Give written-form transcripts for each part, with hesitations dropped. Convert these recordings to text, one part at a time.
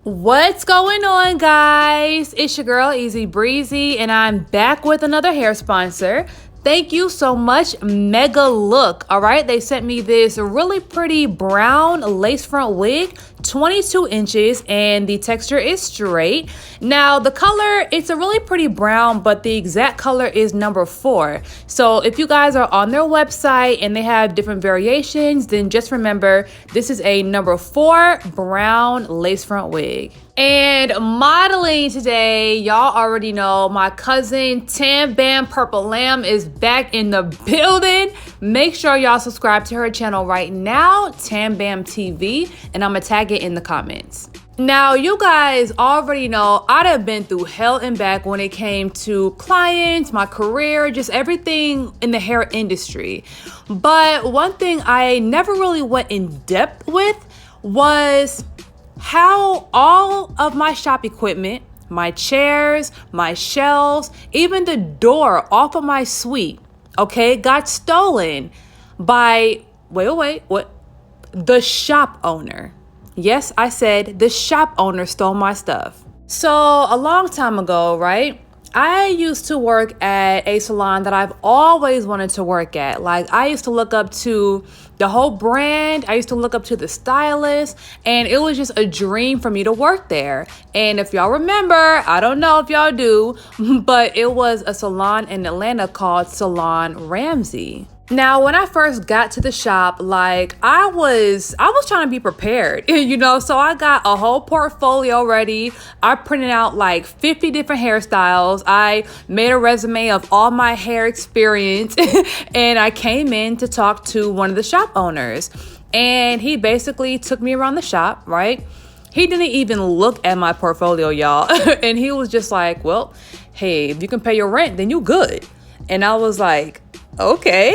What's going on, guys? It's your girl Easy Breezy, and I'm back with another hair sponsor. Thank you so much, MegaLook. All right, they sent me this really pretty brown lace front wig, 22 inches, and the texture is straight. Now, the color, it's a really pretty brown, but the exact color is number 4. So if you guys are on their website and they have different variations, then just remember this is a number 4 brown lace front wig. And modeling today, y'all already know my cousin Tam Bam Purple Lamb is back in the building. Make sure y'all subscribe to her channel right now, Tam Bam TV, and I'm gonna tag it in the comments. Now, you guys already know I'd have been through hell and back when it came to clients, my career, just everything in the hair industry. But one thing I never really went in depth with was how all of my shop equipment, my chairs, my shelves, even the door off of my suite, okay, got stolen by, what? The shop owner. Yes, I said the shop owner stole my stuff. So a long time ago, right? I used to work at a salon that I've always wanted to work at. Like, I used to look up to the whole brand. I used to look up to the stylist, and it was just a dream for me to work there. And if y'all remember, I don't know if y'all do, but it was a salon in Atlanta called Salon Ramsey. Now, when I first got to the shop, like I was trying to be prepared, so I got a whole portfolio ready. I printed out like 50 different hairstyles. I made a resume of all my hair experience and I came in to talk to one of the shop owners, and he basically took me around the shop, right? He didn't even look at my portfolio, y'all. And he was just like, well, hey, if you can pay your rent, then you good. And I was like, okay,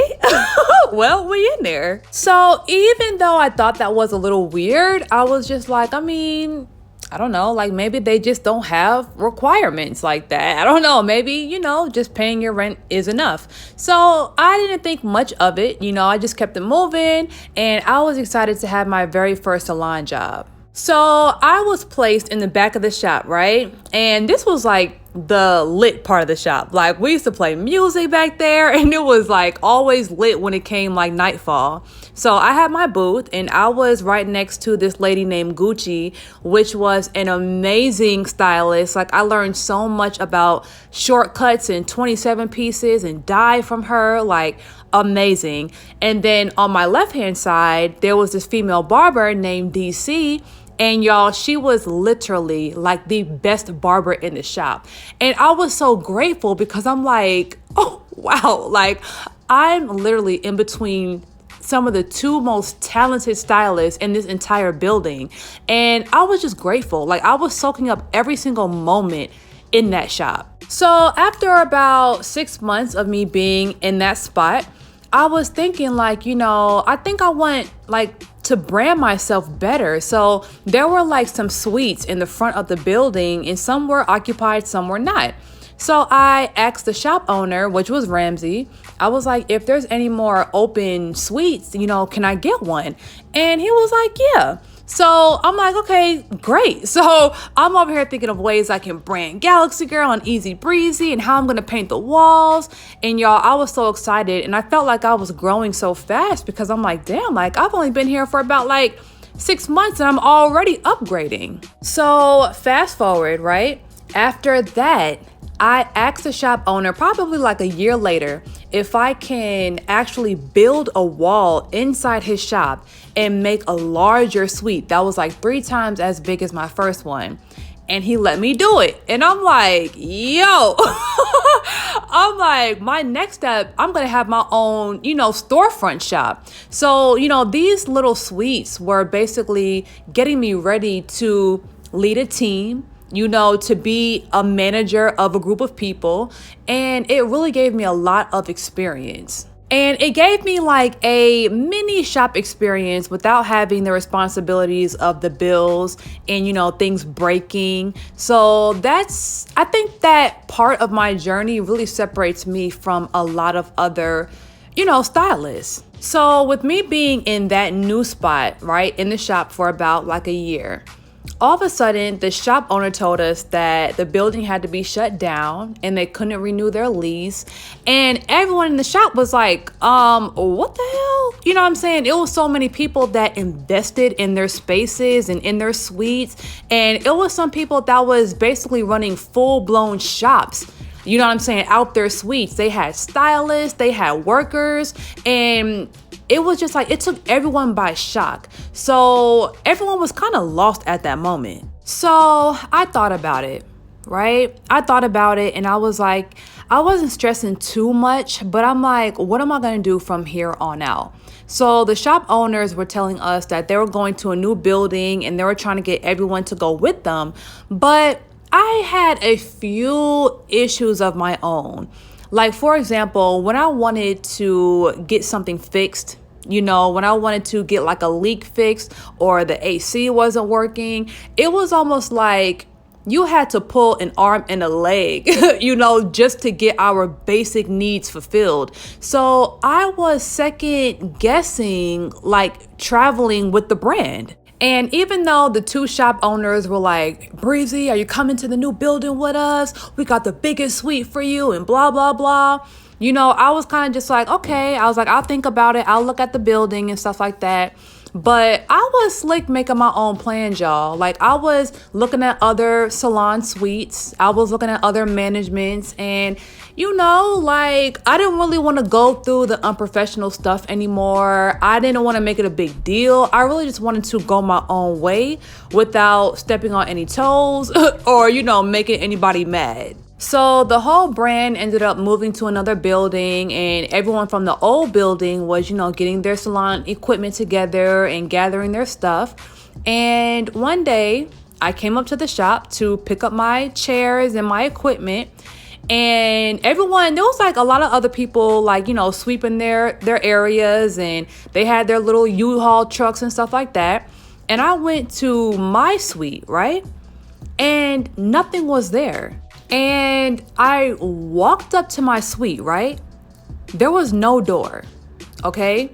well, we in there. So even though I thought that was a little weird, I was just like, I don't know, like maybe they just don't have requirements like that. I don't know, maybe, just paying your rent is enough. So I didn't think much of it. I just kept it moving, and I was excited to have my very first salon job. So I was placed in the back of the shop, right? And this was like the lit part of the shop. Like, we used to play music back there, and it was like always lit when it came like nightfall. So I had my booth, and I was right next to this lady named Gucci, which was an amazing stylist. Like, I learned so much about shortcuts and 27 pieces and dye from her, like amazing. And then on my left hand side, there was this female barber named DC. And y'all, she was literally like the best barber in the shop. And I was so grateful because I'm like, oh, wow. Like, I'm literally in between some of the 2 most talented stylists in this entire building. And I was just grateful. Like, I was soaking up every single moment in that shop. So after about 6 months of me being in that spot, I was thinking like, I think I want to brand myself better. So there were like some suites in the front of the building, and some were occupied, some were not. So I asked the shop owner, which was Ramsey, I was like, if there's any more open suites, can I get one? And he was like, yeah. So I'm like, okay, great. So I'm over here thinking of ways I can brand Galaxy Girl and Easy Breezy and how I'm going to paint the walls. And y'all, I was so excited, and I felt like I was growing so fast because I'm like, damn, like I've only been here for about like 6 months and I'm already upgrading. So fast forward, right? After that, I asked the shop owner probably like a year later if I can actually build a wall inside his shop and make a larger suite that was like 3 times as big as my first one. And he let me do it. And I'm like, yo, I'm like, my next step, I'm going to have my own, storefront shop. So, these little suites were basically getting me ready to lead a team, to be a manager of a group of people. And it really gave me a lot of experience. And it gave me like a mini shop experience without having the responsibilities of the bills and, things breaking. So I think that part of my journey really separates me from a lot of other, stylists. So with me being in that new spot, right, in the shop for about like a year, all of a sudden, the shop owner told us that the building had to be shut down and they couldn't renew their lease. And everyone in the shop was like, what the hell? You know what I'm saying? It was so many people that invested in their spaces and in their suites. And it was some people that was basically running full-blown shops. You know what I'm saying? Out their suites. They had stylists, they had workers, and it was just like, it took everyone by shock. So everyone was kind of lost at that moment. So I thought about it, right? I thought about it and I was like, I wasn't stressing too much, but I'm like, what am I going to do from here on out? So the shop owners were telling us that they were going to a new building and they were trying to get everyone to go with them. But I had a few issues of my own. Like, for example, when I wanted to get something fixed, you know, when I wanted to get like a leak fixed or the AC wasn't working, it was almost like you had to pull an arm and a leg, you know, just to get our basic needs fulfilled. So I was second guessing, like, traveling with the brand. And even though the two shop owners were like, Breezy, are you coming to the new building with us? We got the biggest suite for you and blah, blah, blah. You know, I was kind of just like, okay. I was like, I'll think about it. I'll look at the building and stuff like that. But I was slick making my own plans, y'all. Like, I was looking at other salon suites. I was looking at other managements. And, you know, like, I didn't really want to go through the unprofessional stuff anymore. I didn't want to make it a big deal. I really just wanted to go my own way without stepping on any toes or, you know, making anybody mad. So the whole brand ended up moving to another building, and everyone from the old building was, you know, getting their salon equipment together and gathering their stuff. And one day I came up to the shop to pick up my chairs and my equipment, and everyone, there was like a lot of other people, like, you know, sweeping their areas, and they had their little U-Haul trucks and stuff like that. And I went to my suite, right? And nothing was there. And I walked up to my suite, right? There was no door, okay?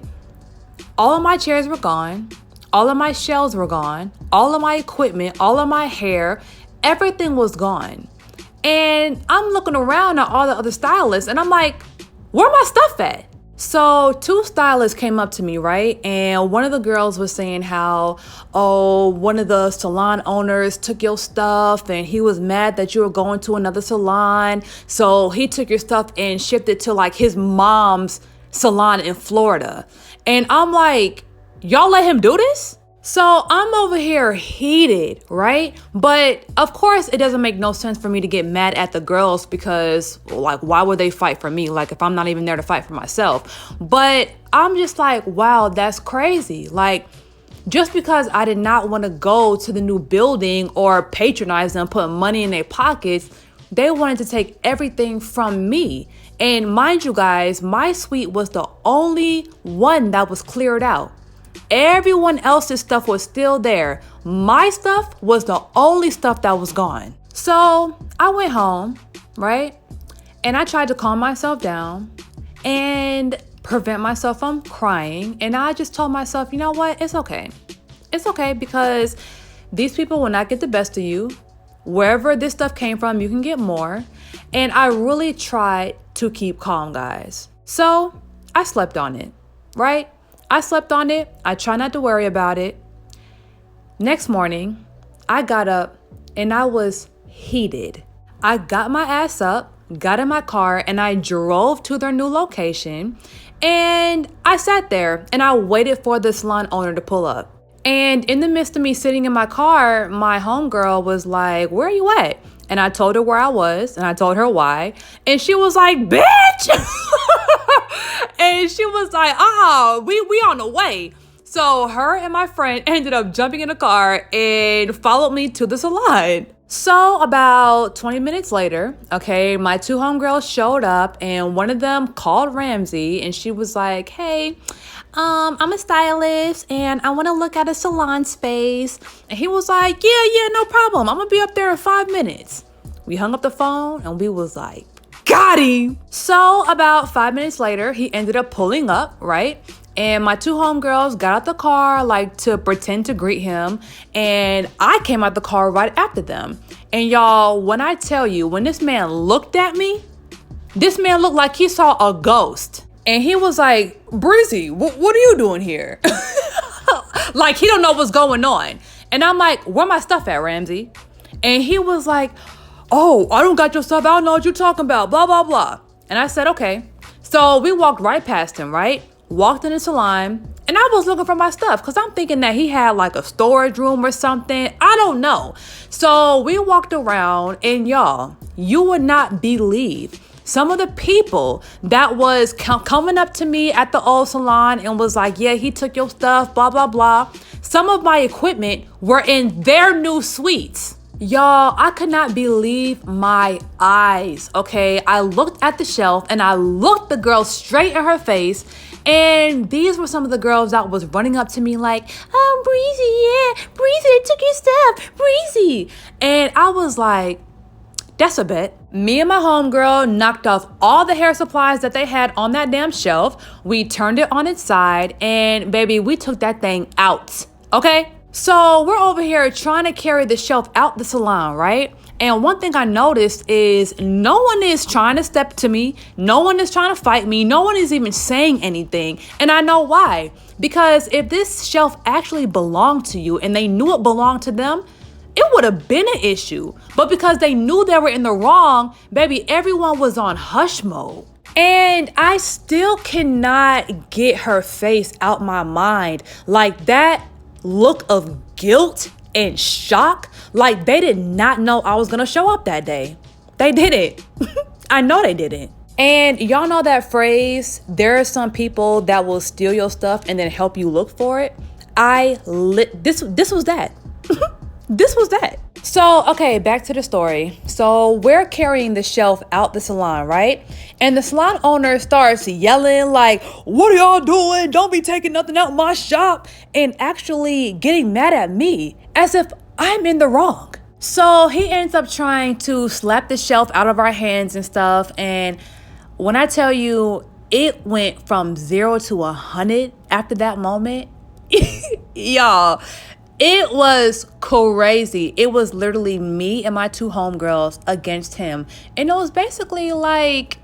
All of my chairs were gone. All of my shelves were gone. All of my equipment, all of my hair, everything was gone. And I'm looking around at all the other stylists and I'm like, where my stuff at? So two stylists came up to me, right? And one of the girls was saying how, oh, one of the salon owners took your stuff and he was mad that you were going to another salon. So he took your stuff and shipped it to like his mom's salon in Florida. And I'm like, y'all let him do this? So I'm over here heated, right? But of course, it doesn't make no sense for me to get mad at the girls because, like, why would they fight for me? Like, if I'm not even there to fight for myself. But I'm just like, wow, that's crazy. Like, just because I did not want to go to the new building or patronize them, put money in their pockets, they wanted to take everything from me. And mind you guys, my suite was the only one that was cleared out. Everyone else's stuff was still there. My stuff was the only stuff that was gone. So I went home, right? And I tried to calm myself down and prevent myself from crying. And I just told myself, you know what? It's okay. It's okay because these people will not get the best of you. Wherever this stuff came from, you can get more. And I really tried to keep calm, guys. So I slept on it, right? I slept on it. I try not to worry about it. Next morning, I got up and I was heated. I got my ass up, got in my car, and I drove to their new location. And I sat there and I waited for the salon owner to pull up. And in the midst of me sitting in my car, my homegirl was like, where are you at? And I told her where I was and I told her why. And she was like, bitch! And she was like, we on the way. So her and my friend ended up jumping in the car and followed me to the salon. So about 20 minutes later, okay, my two homegirls showed up and one of them called Ramsey and she was like, hey, I'm a stylist and I want to look at a salon space. And he was like, yeah, no problem. I'm going to be up there in 5 minutes. We hung up the phone and we was like, got him. So about 5 minutes later, he ended up pulling up, right? And my two homegirls got out the car like to pretend to greet him. And I came out the car right after them. And y'all, when I tell you, when this man looked at me, this man looked like he saw a ghost. And he was like, Breezy, what are you doing here? Like he don't know what's going on. And I'm like, where my stuff at, Ramsey? And he was like, oh, I don't got your stuff. I don't know what you're talking about, blah, blah, blah. And I said, okay. So we walked right past him, right? Walked in the salon, and I was looking for my stuff because I'm thinking that he had like a storage room or something. I don't know. So we walked around, and y'all, you would not believe some of the people that was coming up to me at the old salon and was like, yeah, he took your stuff, blah, blah, blah. Some of my equipment were in their new suites. Y'all, I could not believe my eyes, okay? I looked at the shelf and I looked the girl straight in her face, and these were some of the girls that was running up to me like, oh, Breezy, yeah, Breezy, they took your stuff, Breezy. And I was like, that's a bet. Me and my homegirl knocked off all the hair supplies that they had on that damn shelf. We turned it on its side, and baby, we took that thing out, okay? So we're over here trying to carry the shelf out the salon, right? And one thing I noticed is no one is trying to step to me. No one is trying to fight me. No one is even saying anything. And I know why. Because if this shelf actually belonged to you and they knew it belonged to them, it would have been an issue. But because they knew they were in the wrong, baby, everyone was on hush mode. And I still cannot get her face out my mind. Like that look of guilt and shock, like they did not know I was gonna show up that day. They didn't. I know they didn't. And y'all know that phrase, there are some people that will steal your stuff and then help you look for it. This was that. This was that. So, okay, back to the story. So we're carrying the shelf out the salon, right? And the salon owner starts yelling like, what are y'all doing? Don't be taking nothing out my shop. And actually getting mad at me as if I'm in the wrong. So he ends up trying to slap the shelf out of our hands and stuff. And when I tell you, it went from 0 to 100 after that moment. Y'all, it was crazy. It was literally me and my two homegirls against him. And it was basically like,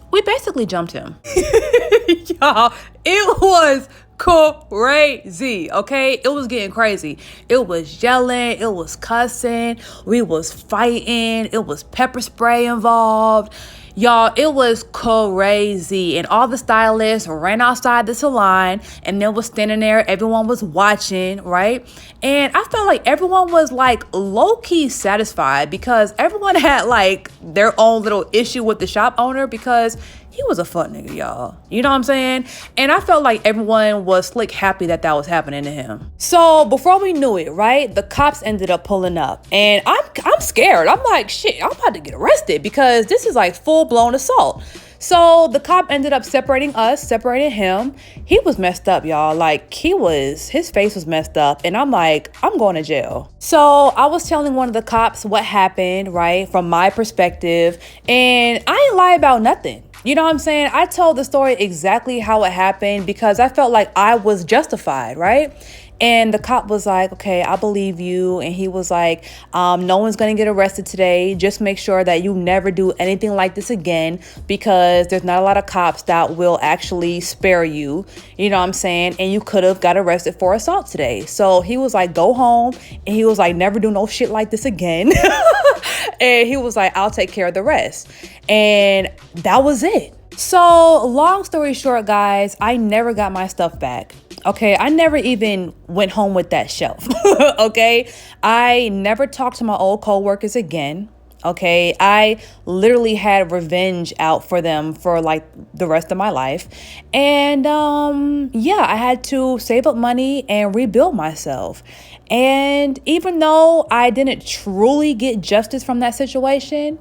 we basically jumped him. Y'all, it was crazy, okay? It was getting crazy. It was yelling, it was cussing, we was fighting, it was pepper spray involved. Y'all, it was crazy. And all the stylists ran outside the salon and then was standing there. Everyone was watching, right? And I felt like everyone was like low-key satisfied because everyone had like their own little issue with the shop owner because he was a fuck nigga, y'all. You know what I'm saying? And I felt like everyone was slick happy that that was happening to him. So before we knew it, right, the cops ended up pulling up. And I'm scared. I'm like, shit, I'm about to get arrested because this is like full-blown assault. So the cop ended up separating us, separating him. He was messed up, y'all. Like his face was messed up. And I'm like, I'm going to jail. So I was telling one of the cops what happened, right, from my perspective. And I ain't lie about nothing. You know what I'm saying? I told the story exactly how it happened because I felt like I was justified, right? And the cop was like, okay, I believe you. And he was like, no one's going to get arrested today. Just make sure that you never do anything like this again because there's not a lot of cops that will actually spare you. You know what I'm saying? And you could have got arrested for assault today. So he was like, go home. And he was like, never do no shit like this again. And he was like, I'll take care of the rest. And that was it. So long story short, guys, I never got my stuff back. Okay, I never even went home with that shelf. Okay, I never talked to my old coworkers again. Okay, I literally had revenge out for them for like the rest of my life. And yeah, I had to save up money and rebuild myself. And even though I didn't truly get justice from that situation,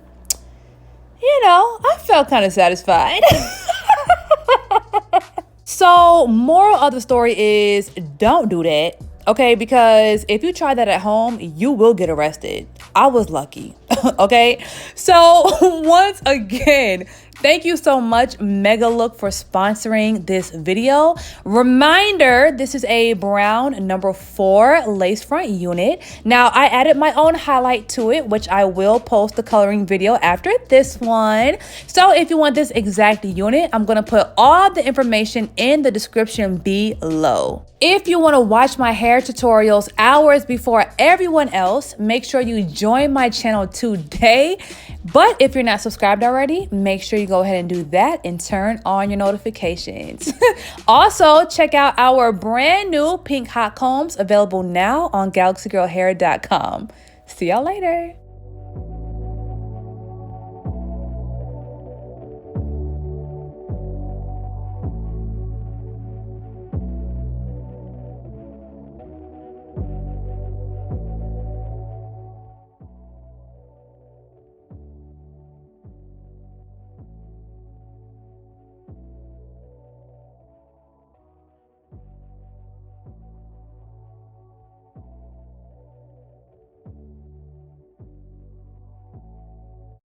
you know, I felt kind of satisfied. So moral of the story is don't do that. Okay, because if you try that at home, you will get arrested. I was lucky. Okay, so once again, Thank you so much, MegaLook, for sponsoring this video. Reminder, this is a brown number 4 lace front unit. Now, I added my own highlight to it, which I will post the coloring video after this one. So if you want this exact unit, I'm going to put all the information in the description below. If you want to watch my hair tutorials hours before everyone else, make sure you join my channel today. But if you're not subscribed already, make sure you go ahead and do that and turn on your notifications. Also, check out our brand new pink hot combs available now on galaxygirlhair.com. See y'all later.